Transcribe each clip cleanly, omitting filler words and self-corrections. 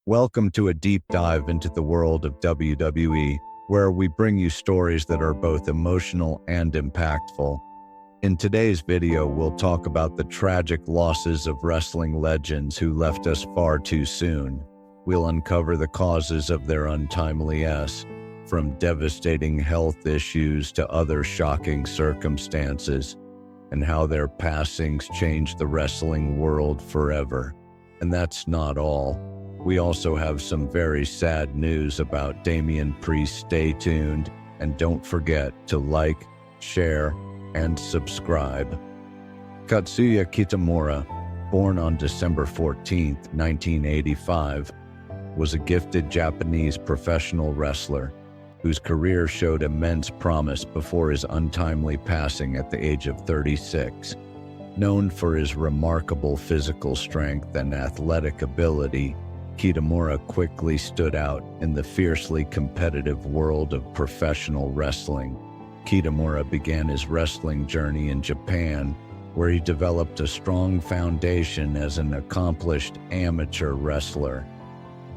Welcome to a deep dive into the world of WWE, where we bring you stories that are both emotional and impactful. In today's video, we'll talk about the tragic losses of wrestling legends who left us far too soon. We'll uncover the causes of their untimely deaths, from devastating health issues to other shocking circumstances, and how their passings changed the wrestling world forever. And that's not all. We also have some very sad news about Damian Priest. Stay tuned, and don't forget to like, share, and subscribe. Katsuya Kitamura, born on December 14, 1985, was a gifted Japanese professional wrestler whose career showed immense promise before his untimely passing at the age of 36. Known for his remarkable physical strength and athletic ability, Kitamura quickly stood out in the fiercely competitive world of professional wrestling. Kitamura began his wrestling journey in Japan, where he developed a strong foundation as an accomplished amateur wrestler.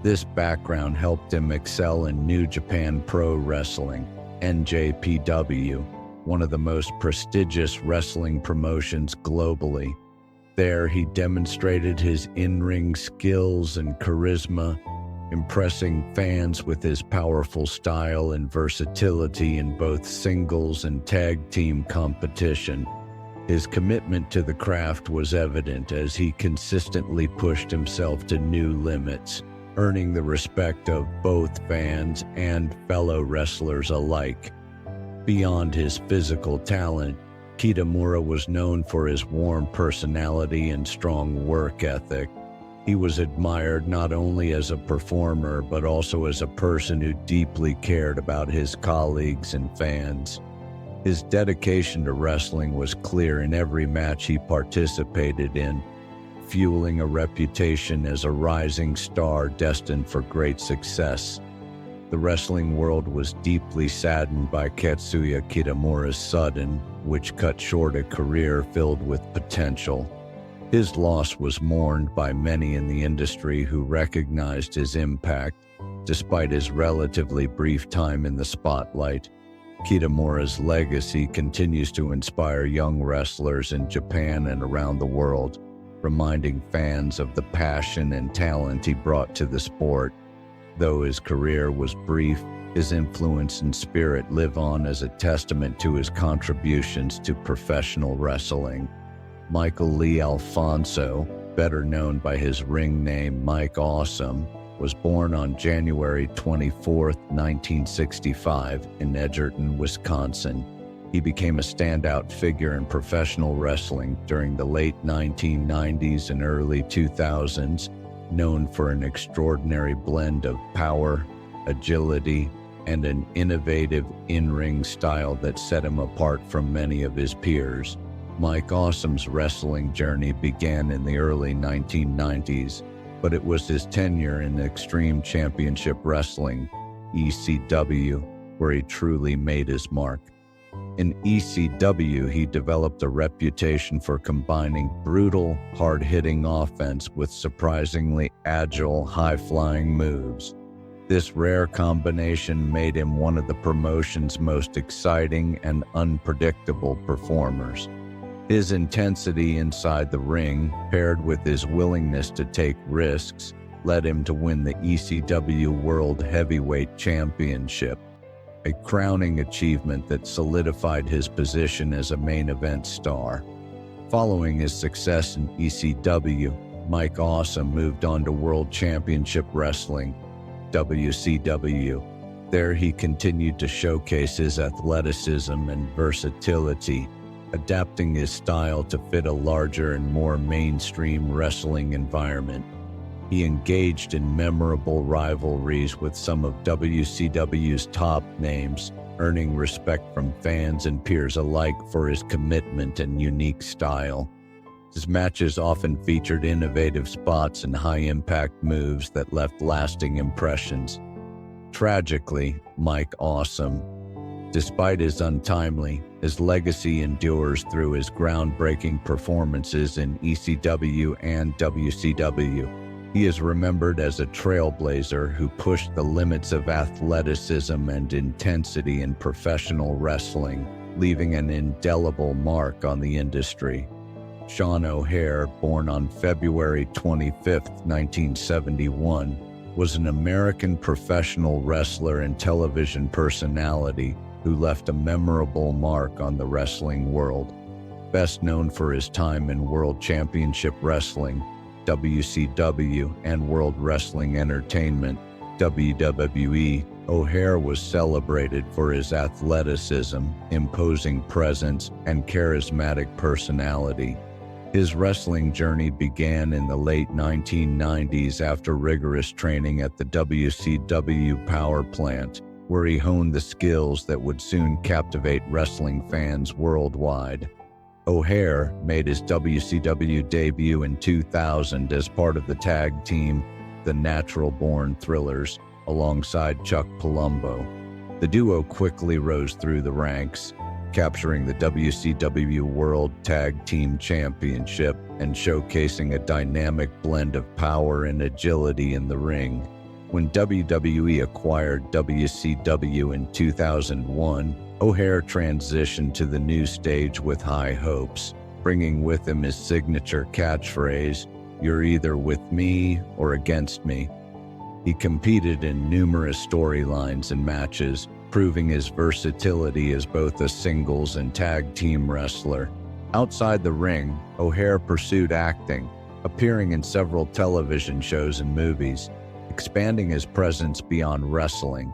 This background helped him excel in New Japan Pro Wrestling, NJPW, one of the most prestigious wrestling promotions globally. There, he demonstrated his in-ring skills and charisma, impressing fans with his powerful style and versatility in both singles and tag team competition. His commitment to the craft was evident as he consistently pushed himself to new limits, earning the respect of both fans and fellow wrestlers alike. Beyond his physical talent, Kitamura was known for his warm personality and strong work ethic. He was admired not only as a performer but also as a person who deeply cared about his colleagues and fans. His dedication to wrestling was clear in every match he participated in, fueling a reputation as a rising star destined for great success. The wrestling world was deeply saddened by Katsuya Kitamura's sudden, which cut short a career filled with potential. His loss was mourned by many in the industry who recognized his impact, despite his relatively brief time in the spotlight. Kitamura's legacy continues to inspire young wrestlers in Japan and around the world, reminding fans of the passion and talent he brought to the sport. Though his career was brief, his influence and spirit live on as a testament to his contributions to professional wrestling. Michael Lee Alfonso, better known by his ring name Mike Awesome, was born on January 24, 1965, in Edgerton, Wisconsin. He became a standout figure in professional wrestling during the late 1990s and early 2000s, known for an extraordinary blend of power, agility, and an innovative in-ring style that set him apart from many of his peers. Mike Awesome's wrestling journey began in the early 1990s, but it was his tenure in Extreme Championship Wrestling, ECW, where he truly made his mark. In ECW, he developed a reputation for combining brutal, hard-hitting offense with surprisingly agile, high-flying moves. This rare combination made him one of the promotion's most exciting and unpredictable performers. His intensity inside the ring, paired with his willingness to take risks, led him to win the ECW World Heavyweight Championship, a crowning achievement that solidified his position as a main event star. Following his success in ECW, Mike Awesome moved on to World Championship Wrestling, WCW. There he continued to showcase his athleticism and versatility, adapting his style to fit a larger and more mainstream wrestling environment. He engaged in memorable rivalries with some of WCW's top names, earning respect from fans and peers alike for his commitment and unique style. His matches often featured innovative spots and high-impact moves that left lasting impressions. Tragically, Mike Awesome, despite his untimely, his legacy endures through his groundbreaking performances in ECW and WCW. He is remembered as a trailblazer who pushed the limits of athleticism and intensity in professional wrestling, leaving an indelible mark on the industry. Sean O'Haire, born on February 25, 1971, was an American professional wrestler and television personality who left a memorable mark on the wrestling world. Best known for his time in World Championship Wrestling, WCW, and World Wrestling Entertainment, WWE, O'Haire was celebrated for his athleticism, imposing presence, and charismatic personality. His wrestling journey began in the late 1990s after rigorous training at the WCW power plant, where he honed the skills that would soon captivate wrestling fans worldwide. O'Haire made his WCW debut in 2000 as part of the tag team The Natural Born Thrillers, alongside Chuck Palumbo. The duo quickly rose through the ranks, capturing the WCW World Tag Team Championship and showcasing a dynamic blend of power and agility in the ring. When WWE acquired WCW in 2001, O'Haire transitioned to the new stage with high hopes, bringing with him his signature catchphrase, "You're either with me or against me." He competed in numerous storylines and matches, proving his versatility as both a singles and tag team wrestler. Outside the ring, O'Haire pursued acting, appearing in several television shows and movies, expanding his presence beyond wrestling.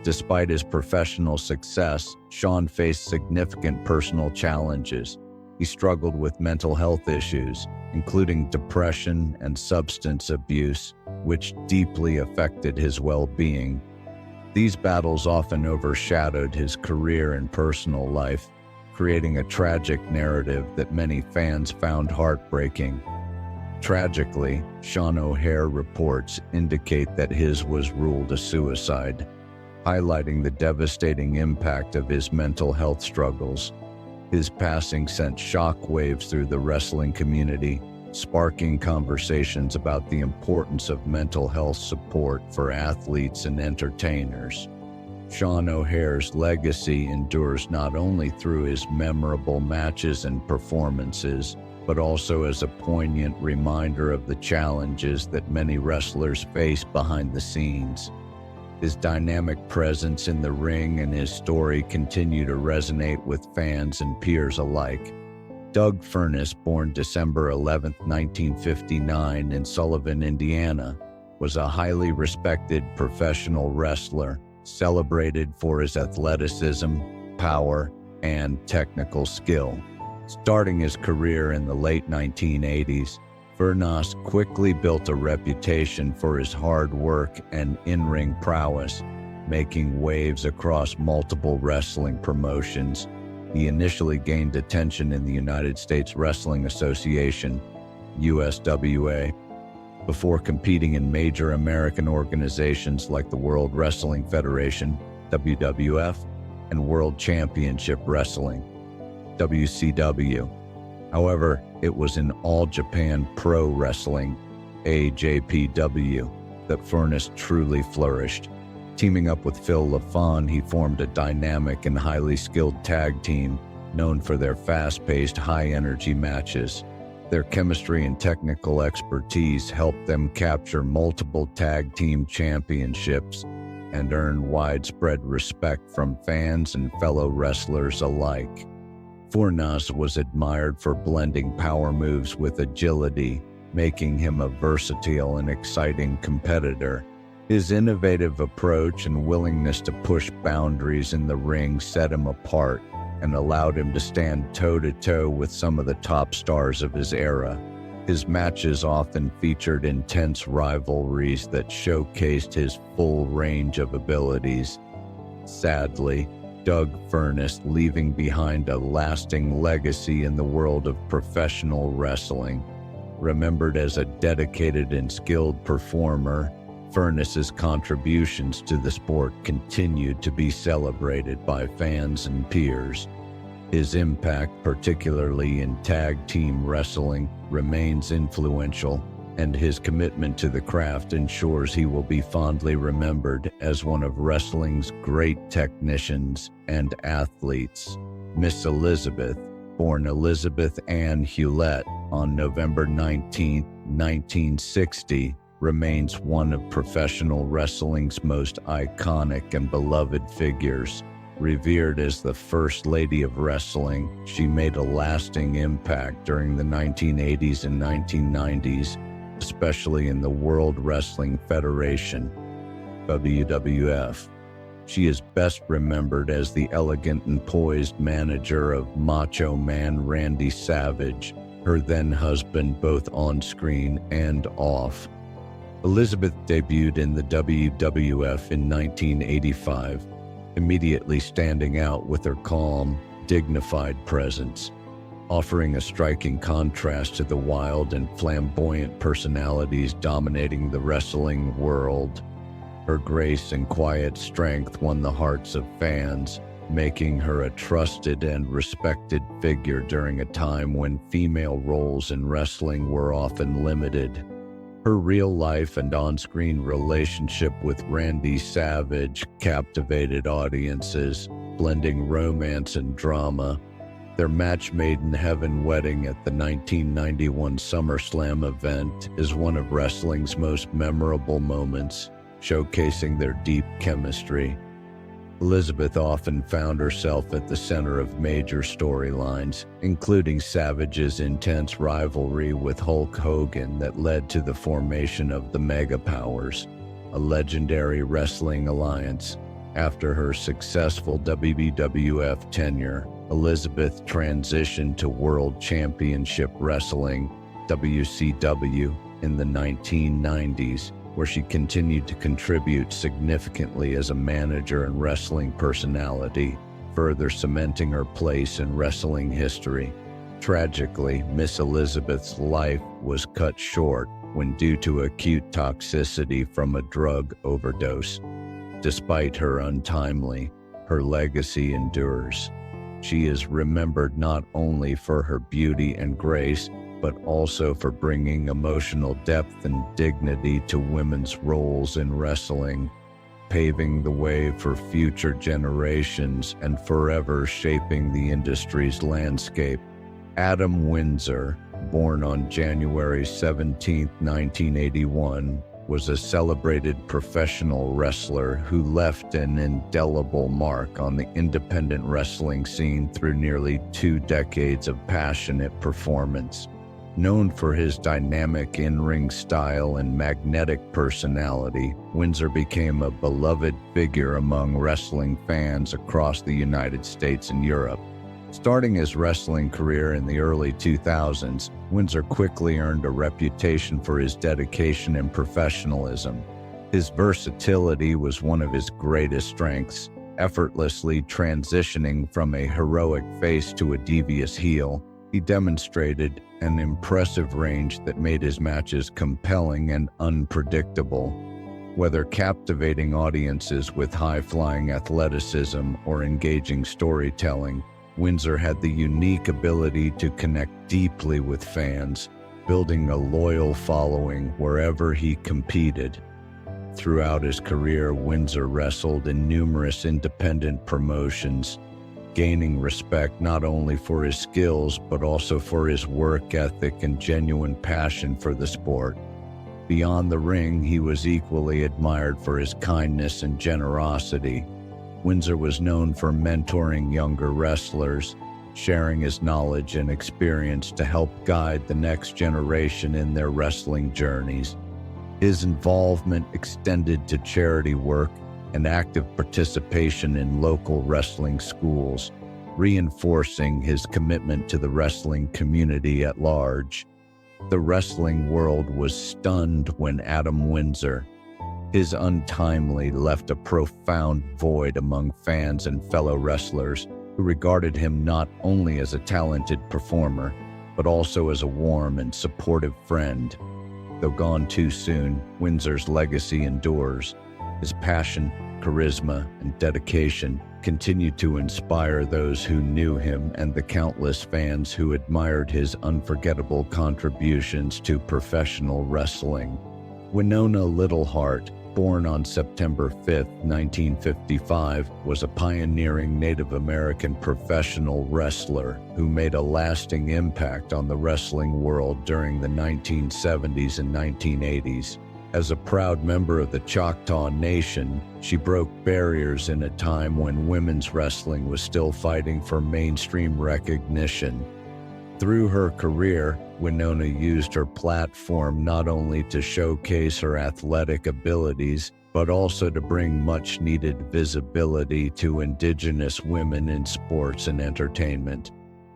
Despite his professional success, Sean faced significant personal challenges. He struggled with mental health issues, including depression and substance abuse, which deeply affected his well-being. These battles often overshadowed his career and personal life, creating a tragic narrative that many fans found heartbreaking. Tragically, Sean O'Haire reports indicate that his was ruled a suicide, highlighting the devastating impact of his mental health struggles. His passing sent shockwaves through the wrestling community, sparking conversations about the importance of mental health support for athletes and entertainers. Sean O'Haire's legacy endures not only through his memorable matches and performances, but also as a poignant reminder of the challenges that many wrestlers face behind the scenes. His dynamic presence in the ring and his story continue to resonate with fans and peers alike. Doug Furnas, born December 11, 1959 in Sullivan, Indiana, was a highly respected professional wrestler, celebrated for his athleticism, power, and technical skill. Starting his career in the late 1980s, Furnas quickly built a reputation for his hard work and in-ring prowess, making waves across multiple wrestling promotions. He initially gained attention in the United States Wrestling Association, USWA, before competing in major American organizations like the World Wrestling Federation, WWF, and World Championship Wrestling, WCW. However, it was in All Japan Pro Wrestling, NJPW, that Furnas truly flourished. Teaming up with Phil LaFon, he formed a dynamic and highly skilled tag team known for their fast-paced, high-energy matches. Their chemistry and technical expertise helped them capture multiple tag team championships and earn widespread respect from fans and fellow wrestlers alike. Furnas was admired for blending power moves with agility, making him a versatile and exciting competitor. His innovative approach and willingness to push boundaries in the ring set him apart and allowed him to stand toe-to-toe with some of the top stars of his era. His matches often featured intense rivalries that showcased his full range of abilities. Sadly, Doug Furnas, leaving behind a lasting legacy in the world of professional wrestling. Remembered as a dedicated and skilled performer, Furnas's contributions to the sport continued to be celebrated by fans and peers. His impact, particularly in tag team wrestling, remains influential, and his commitment to the craft ensures he will be fondly remembered as one of wrestling's great technicians and athletes. Miss Elizabeth, born Elizabeth Ann Hewlett on November 19, 1960, remains one of professional wrestling's most iconic and beloved figures. Revered as the First Lady of Wrestling, she made a lasting impact during the 1980s and 1990s, especially in the World Wrestling Federation, WWF. She is best remembered as the elegant and poised manager of Macho Man Randy Savage, her then-husband both on-screen and off. Elizabeth debuted in the WWF in 1985, immediately standing out with her calm, dignified presence, offering a striking contrast to the wild and flamboyant personalities dominating the wrestling world. Her grace and quiet strength won the hearts of fans, making her a trusted and respected figure during a time when female roles in wrestling were often limited. Her real-life and on-screen relationship with Randy Savage captivated audiences, blending romance and drama. Their match made in heaven wedding at the 1991 SummerSlam event is one of wrestling's most memorable moments, showcasing their deep chemistry. Elizabeth often found herself at the center of major storylines, including Savage's intense rivalry with Hulk Hogan that led to the formation of the Mega Powers, a legendary wrestling alliance. After her successful WWF tenure, Elizabeth transitioned to World Championship Wrestling, WCW, in the 1990s, where she continued to contribute significantly as a manager and wrestling personality, further cementing her place in wrestling history. Tragically, Miss Elizabeth's life was cut short when due to acute toxicity from a drug overdose. Despite her untimely, her legacy endures. She is remembered not only for her beauty and grace, but also for bringing emotional depth and dignity to women's roles in wrestling, paving the way for future generations and forever shaping the industry's landscape. Adam Windsor, born on January 17, 1981, was a celebrated professional wrestler who left an indelible mark on the independent wrestling scene through nearly 2 decades of passionate performance. Known for his dynamic in-ring style and magnetic personality, Windsor became a beloved figure among wrestling fans across the United States and Europe. Starting his wrestling career in the early 2000s, Windsor quickly earned a reputation for his dedication and professionalism. His versatility was one of his greatest strengths, effortlessly transitioning from a heroic face to a devious heel. He demonstrated an impressive range that made his matches compelling and unpredictable. Whether captivating audiences with high-flying athleticism or engaging storytelling, Windsor had the unique ability to connect deeply with fans, building a loyal following wherever he competed. Throughout his career, Windsor wrestled in numerous independent promotions, gaining respect not only for his skills but also for his work ethic and genuine passion for the sport. Beyond the ring, he was equally admired for his kindness and generosity. Windsor was known for mentoring younger wrestlers, sharing his knowledge and experience to help guide the next generation in their wrestling journeys. His involvement extended to charity work and active participation in local wrestling schools, reinforcing his commitment to the wrestling community at large. The wrestling world was stunned when Adam Windsor, his untimely, left a profound void among fans and fellow wrestlers who regarded him not only as a talented performer, but also as a warm and supportive friend. Though gone too soon, Windsor's legacy endures. His passion, charisma, and dedication continued to inspire those who knew him and the countless fans who admired his unforgettable contributions to professional wrestling. Winona Littlehart, born on September 5, 1955, was a pioneering Native American professional wrestler who made a lasting impact on the wrestling world during the 1970s and 1980s. As a proud member of the Choctaw Nation, she broke barriers in a time when women's wrestling was still fighting for mainstream recognition. Through her career, Winona used her platform not only to showcase her athletic abilities, but also to bring much-needed visibility to Indigenous women in sports and entertainment.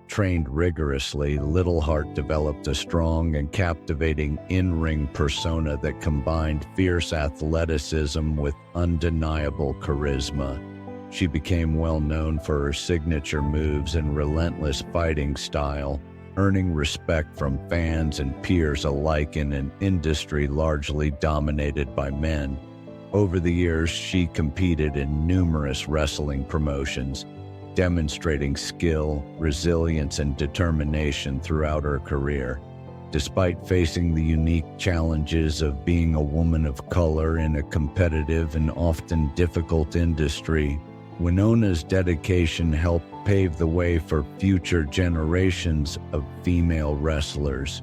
Trained rigorously, Littlehart developed a strong and captivating in-ring persona that combined fierce athleticism with undeniable charisma. She became well known for her signature moves and relentless fighting style, earning respect from fans and peers alike in an industry largely dominated by men. Over the years, she competed in numerous wrestling promotions, demonstrating skill, resilience, and determination throughout her career. Despite facing the unique challenges of being a woman of color in a competitive and often difficult industry, Winona's dedication helped pave the way for future generations of female wrestlers.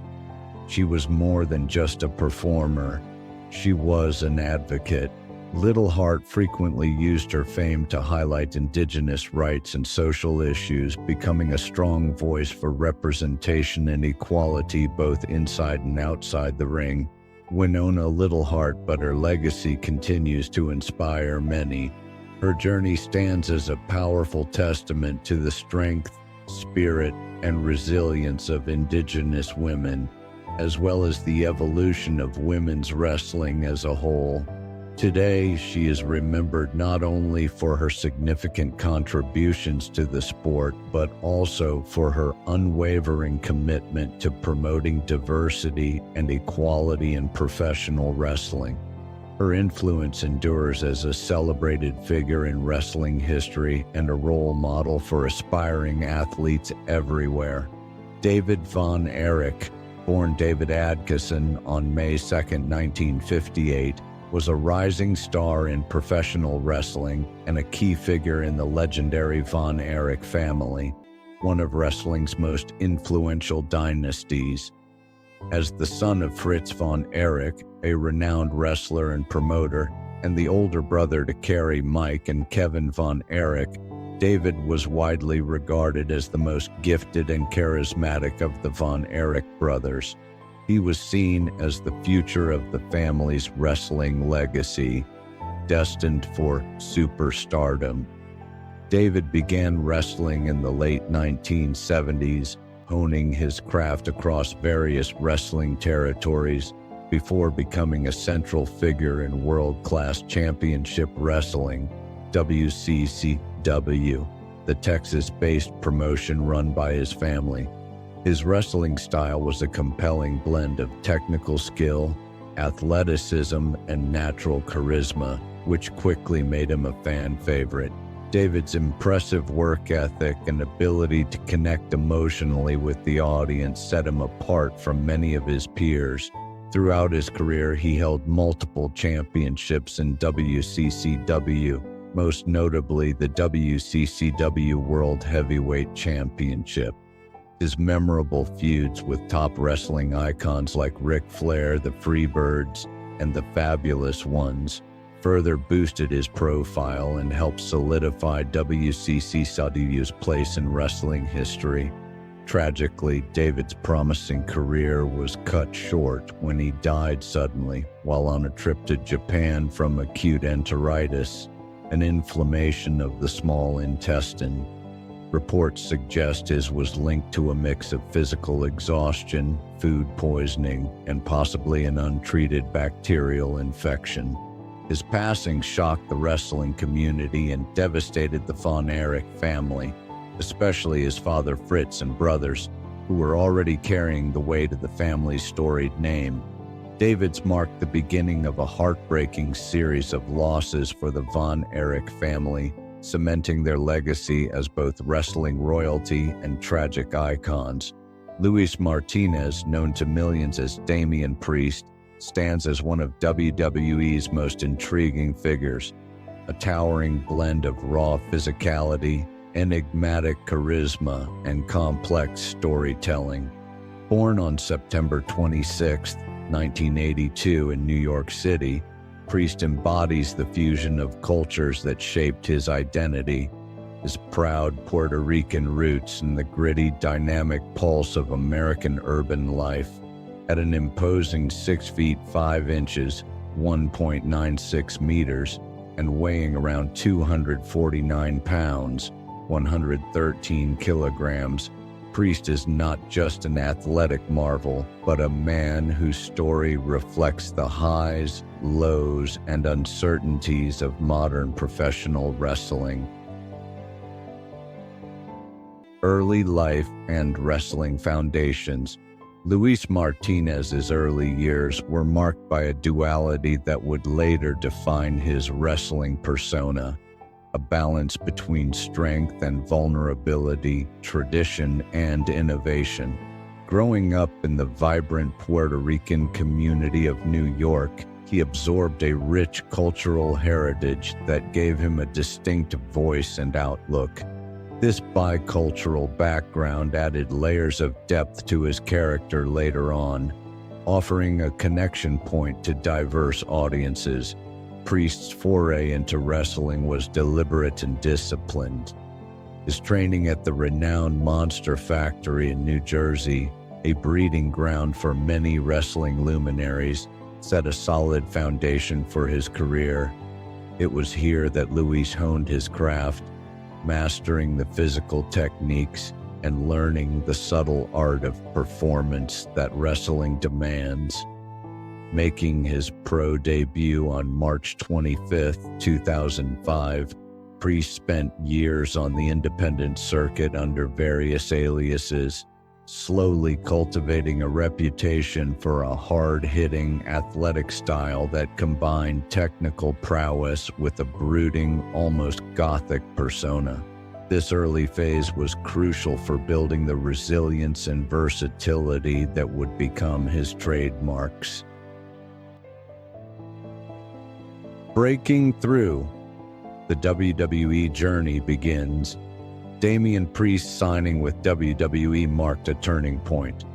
She was more than just a performer. She was an advocate. Littlehart frequently used her fame to highlight Indigenous rights and social issues, becoming a strong voice for representation and equality both inside and outside the ring. Winona Littlehart, but her legacy continues to inspire many. Her journey stands as a powerful testament to the strength, spirit, and resilience of Indigenous women, as well as the evolution of women's wrestling as a whole. Today, she is remembered not only for her significant contributions to the sport, but also for her unwavering commitment to promoting diversity and equality in professional wrestling. Her influence endures as a celebrated figure in wrestling history and a role model for aspiring athletes everywhere. David Von Erich, born David Adkisson on May 2, 1958, was a rising star in professional wrestling and a key figure in the legendary Von Erich family, one of wrestling's most influential dynasties. As the son of Fritz von Erich, a renowned wrestler and promoter, and the older brother to Kerry, Mike, and Kevin von Erich, David was widely regarded as the most gifted and charismatic of the Von Erich brothers. He was seen as the future of the family's wrestling legacy, destined for superstardom. David began wrestling in the late 1970s, honing his craft across various wrestling territories before becoming a central figure in world-class championship wrestling, WCCW, the Texas-based promotion run by his family. His wrestling style was a compelling blend of technical skill, athleticism, and natural charisma, which quickly made him a fan favorite. David's impressive work ethic and ability to connect emotionally with the audience set him apart from many of his peers. Throughout his career, he held multiple championships in WCCW, most notably the WCCW World Heavyweight Championship. His memorable feuds with top wrestling icons like Ric Flair, the Freebirds, and the Fabulous Ones further boosted his profile and helped solidify WCCW's place in wrestling history. Tragically, David's promising career was cut short when he died suddenly while on a trip to Japan from acute enteritis, an inflammation of the small intestine. Reports suggest his was linked to a mix of physical exhaustion, food poisoning, and possibly an untreated bacterial infection. His passing shocked the wrestling community and devastated the Von Erich family, especially his father Fritz and brothers, who were already carrying the weight of the family's storied name. David's marked the beginning of a heartbreaking series of losses for the Von Erich family, cementing their legacy as both wrestling royalty and tragic icons. Luis Martinez, known to millions as Damian Priest, stands as one of WWE's most intriguing figures, a towering blend of raw physicality, enigmatic charisma, and complex storytelling. Born on September 26, 1982 in New York City, Priest embodies the fusion of cultures that shaped his identity, his proud Puerto Rican roots and the gritty, dynamic pulse of American urban life. At an imposing 6 feet 5 inches, 1.96 meters, and weighing around 249 pounds, 113 kilograms, Priest is not just an athletic marvel, but a man whose story reflects the highs, lows, and uncertainties of modern professional wrestling. Early life and wrestling foundations. Luis Martinez's early years were marked by a duality that would later define his wrestling persona, a balance between strength and vulnerability, tradition and innovation. Growing up in the vibrant Puerto Rican community of New York, he absorbed a rich cultural heritage that gave him a distinct voice and outlook. This bicultural background added layers of depth to his character later on, offering a connection point to diverse audiences. Priest's foray into wrestling was deliberate and disciplined. His training at the renowned Monster Factory in New Jersey, a breeding ground for many wrestling luminaries, set a solid foundation for his career. It was here that Luis honed his craft, mastering the physical techniques and learning the subtle art of performance that wrestling demands. Making his pro debut on March 25, 2005, Priest spent years on the independent circuit under various aliases, slowly cultivating a reputation for a hard-hitting, athletic style that combined technical prowess with a brooding, almost gothic persona. This early phase was crucial for building the resilience and versatility that would become his trademarks. Breaking through. The WWE journey begins. Damian Priest signing with WWE marked a turning point.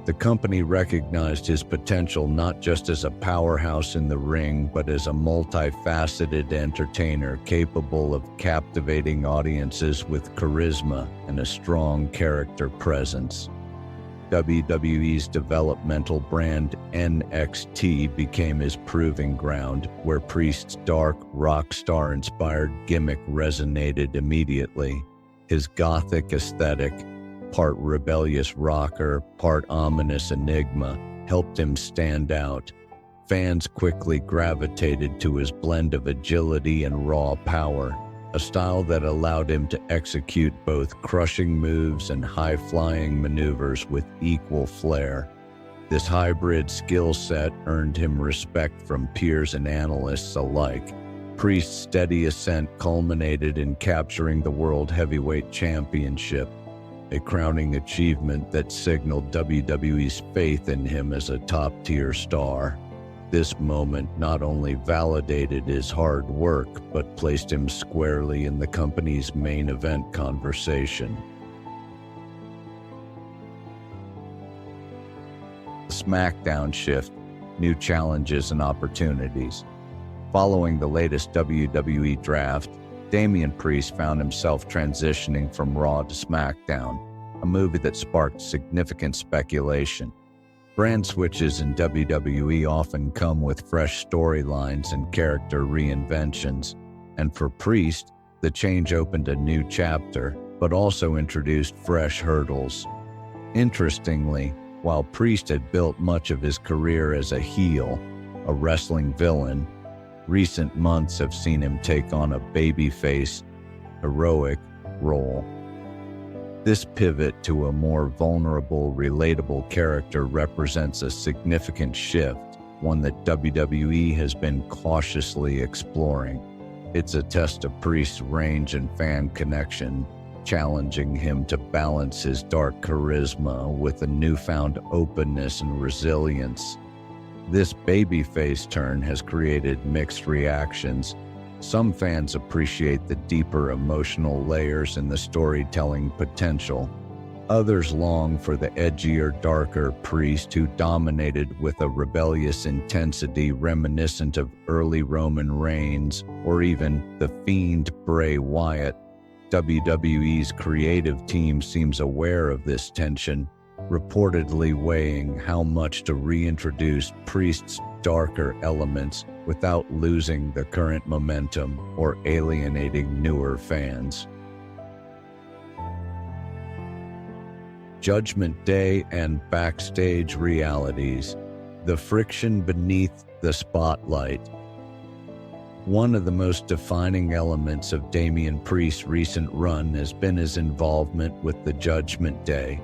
The company recognized his potential not just as a powerhouse in the ring, but as a multifaceted entertainer capable of captivating audiences with charisma and a strong character presence. WWE's developmental brand NXT became his proving ground, where Priest's dark, rock star-inspired gimmick resonated immediately. His gothic aesthetic, part rebellious rocker, part ominous enigma, helped him stand out. Fans quickly gravitated to his blend of agility and raw power, a style that allowed him to execute both crushing moves and high-flying maneuvers with equal flair. This hybrid skill set earned him respect from peers and analysts alike. Priest's steady ascent culminated in capturing the World Heavyweight Championship, a crowning achievement that signaled WWE's faith in him as a top-tier star. This moment not only validated his hard work, but placed him squarely in the company's main event conversation. The SmackDown shift, new challenges and opportunities. Following the latest WWE draft, Damian Priest found himself transitioning from Raw to SmackDown, a move that sparked significant speculation. Brand switches in WWE often come with fresh storylines and character reinventions, and for Priest, the change opened a new chapter, but also introduced fresh hurdles. Interestingly, while Priest had built much of his career as a heel, a wrestling villain, recent months have seen him take on a babyface, heroic role. This pivot to a more vulnerable, relatable character represents a significant shift, one that WWE has been cautiously exploring. It's a test of Priest's range and fan connection, challenging him to balance his dark charisma with a newfound openness and resilience. This babyface turn has created mixed reactions. Some fans appreciate the deeper emotional layers and the storytelling potential. Others long for the edgier, darker Priest who dominated with a rebellious intensity reminiscent of early Roman Reigns or even the Fiend Bray Wyatt. WWE's creative team seems aware of this tension, reportedly weighing how much to reintroduce Priest's darker elements without losing the current momentum or alienating newer fans. Judgment Day and backstage realities. The friction beneath the spotlight. One of the most defining elements of Damian Priest's recent run has been his involvement with the Judgment Day,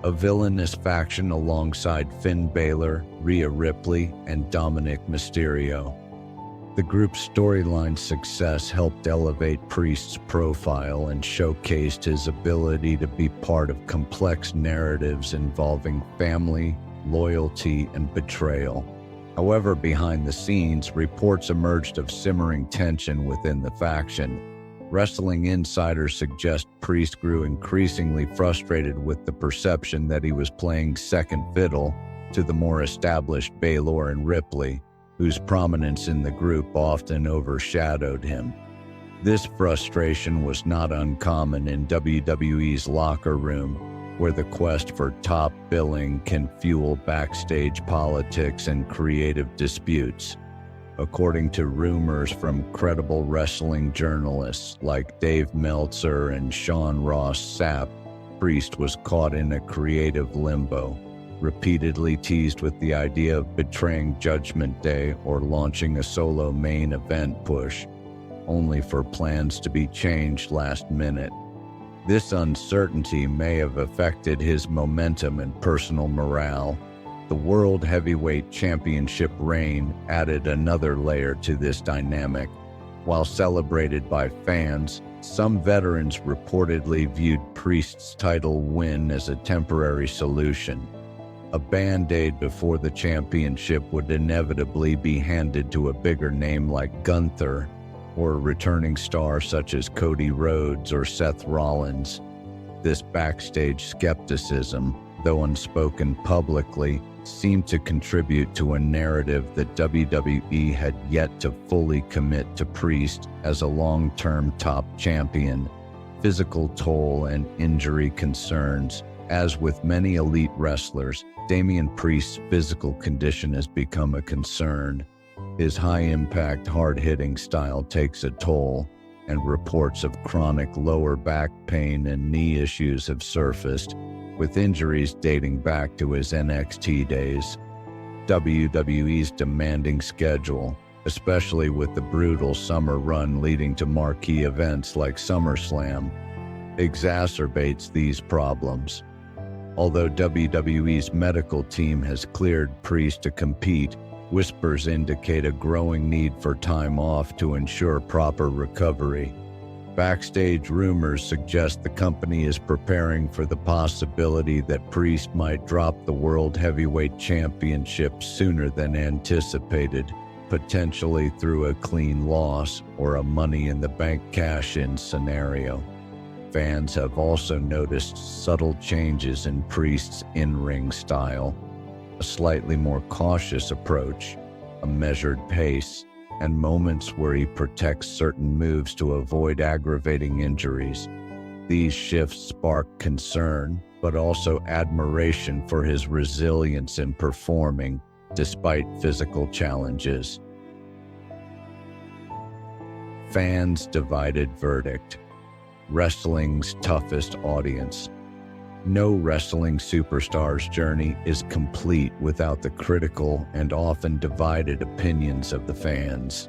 a villainous faction alongside Finn Balor, Rhea Ripley, and Dominic Mysterio. The group's storyline success helped elevate Priest's profile and showcased his ability to be part of complex narratives involving family, loyalty, and betrayal. However, behind the scenes, reports emerged of simmering tension within the faction. Wrestling insiders suggest Priest grew increasingly frustrated with the perception that he was playing second fiddle to the more established Balor and Ripley, whose prominence in the group often overshadowed him. This frustration was not uncommon in WWE's locker room, where the quest for top billing can fuel backstage politics and creative disputes. According to rumors from credible wrestling journalists like Dave Meltzer and Sean Ross Sapp, Priest was caught in a creative limbo, repeatedly teased with the idea of betraying Judgment Day or launching a solo main event push, only for plans to be changed last minute. This uncertainty may have affected his momentum and personal morale. The World Heavyweight Championship reign added another layer to this dynamic. While celebrated by fans, some veterans reportedly viewed Priest's title win as a temporary solution. A band-aid before the championship would inevitably be handed to a bigger name like Gunther, or a returning star such as Cody Rhodes or Seth Rollins. This backstage skepticism, though unspoken publicly, seemed to contribute to a narrative that WWE had yet to fully commit to Priest as a long-term top champion. Physical toll and injury concerns. As with many elite wrestlers, Damian Priest's physical condition has become a concern. His high-impact, hard-hitting style takes a toll, and reports of chronic lower back pain and knee issues have surfaced, with injuries dating back to his NXT days. WWE's demanding schedule, especially with the brutal summer run leading to marquee events like SummerSlam, exacerbates these problems. Although WWE's medical team has cleared Priest to compete, whispers indicate a growing need for time off to ensure proper recovery. Backstage rumors suggest the company is preparing for the possibility that Priest might drop the World Heavyweight Championship sooner than anticipated, potentially through a clean loss or a Money in the Bank cash-in scenario. Fans have also noticed subtle changes in Priest's in-ring style, a slightly more cautious approach, a measured pace, and moments where he protects certain moves to avoid aggravating injuries. These shifts spark concern, but also admiration for his resilience in performing despite physical challenges. Fans' divided verdict. Wrestling's toughest audience. No wrestling superstar's journey is complete without the critical and often divided opinions of the fans.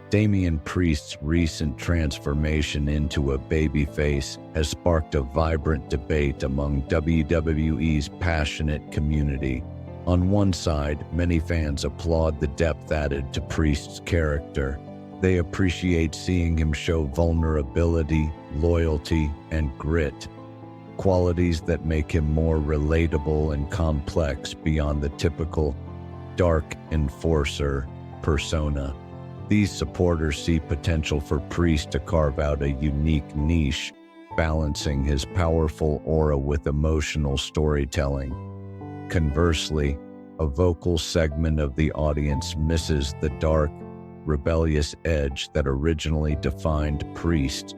Damian Priest's recent transformation into a babyface has sparked a vibrant debate among WWE's passionate community. On one side, many fans applaud the depth added to Priest's character. They appreciate seeing him show vulnerability, loyalty, and grit, qualities that make him more relatable and complex beyond the typical dark enforcer persona. These supporters see potential for Priest to carve out a unique niche, balancing his powerful aura with emotional storytelling. Conversely, a vocal segment of the audience misses the dark, rebellious edge that originally defined Priest.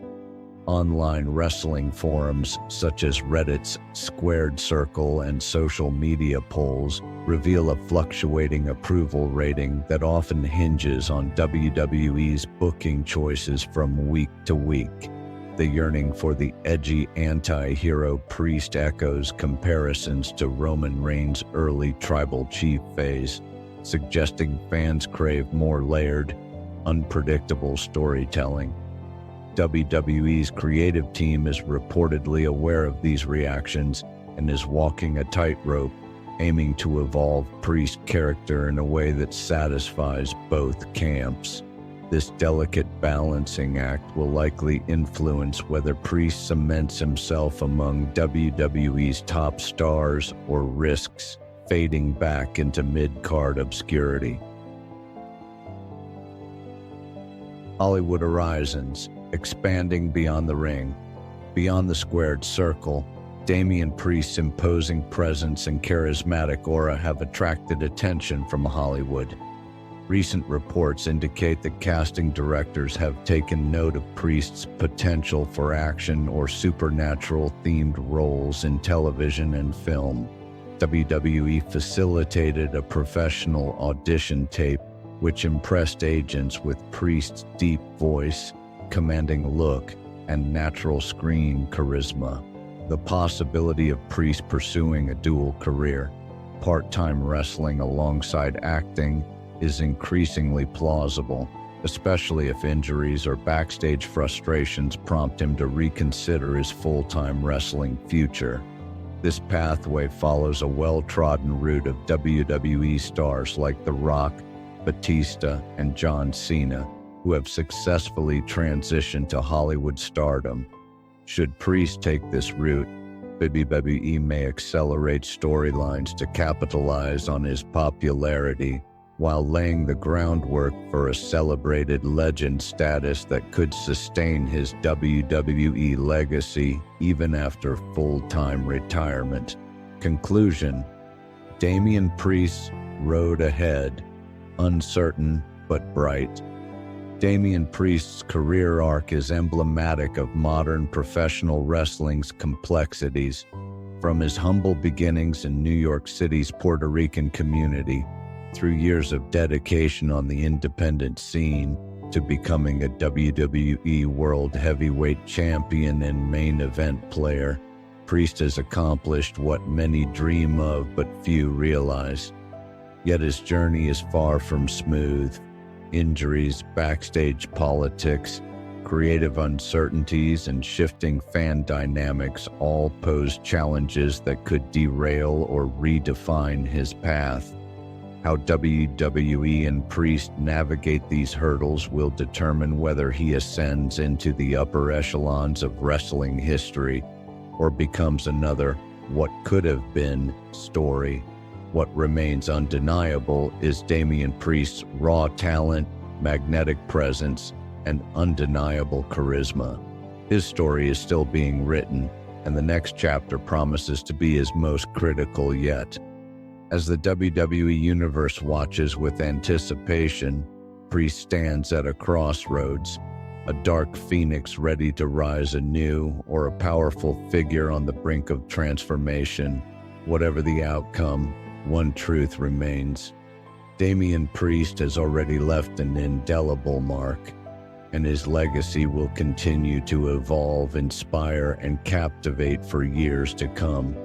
Online wrestling forums such as Reddit's Squared Circle and social media polls reveal a fluctuating approval rating that often hinges on WWE's booking choices from week to week. The yearning for the edgy anti-hero Priest echoes comparisons to Roman Reigns' early tribal chief phase, suggesting fans crave more layered, unpredictable storytelling. WWE's creative team is reportedly aware of these reactions and is walking a tightrope, aiming to evolve Priest's character in a way that satisfies both camps. This delicate balancing act will likely influence whether Priest cements himself among WWE's top stars or risks fading back into mid-card obscurity. Hollywood horizons, expanding beyond the ring. Beyond the squared circle, Damian Priest's imposing presence and charismatic aura have attracted attention from Hollywood. Recent reports indicate that casting directors have taken note of Priest's potential for action or supernatural-themed roles in television and film. WWE facilitated a professional audition tape which impressed agents with Priest's deep voice, commanding look, and natural screen charisma. The possibility of Priest pursuing a dual career, part-time wrestling alongside acting, is increasingly plausible, especially if injuries or backstage frustrations prompt him to reconsider his full-time wrestling future. This pathway follows a well-trodden route of WWE stars like The Rock, Batista, and John Cena, who have successfully transitioned to Hollywood stardom. Should Priest take this route, WWE may accelerate storylines to capitalize on his popularity, while laying the groundwork for a celebrated legend status that could sustain his WWE legacy even after full-time retirement. Conclusion: Damian Priest's road ahead, uncertain but bright. Damian Priest's career arc is emblematic of modern professional wrestling's complexities. From his humble beginnings in New York City's Puerto Rican community, through years of dedication on the independent scene, to becoming a WWE World Heavyweight Champion and main event player, Priest has accomplished what many dream of but few realize. Yet his journey is far from smooth. Injuries, backstage politics, creative uncertainties, and shifting fan dynamics all pose challenges that could derail or redefine his path. How WWE and Priest navigate these hurdles will determine whether he ascends into the upper echelons of wrestling history or becomes another "what could have been" story. What remains undeniable is Damian Priest's raw talent, magnetic presence, and undeniable charisma. His story is still being written, and the next chapter promises to be his most critical yet. As the WWE Universe watches with anticipation, Priest stands at a crossroads, a dark phoenix ready to rise anew, or a powerful figure on the brink of transformation. Whatever the outcome, one truth remains: Damian Priest has already left an indelible mark, and his legacy will continue to evolve, inspire, and captivate for years to come.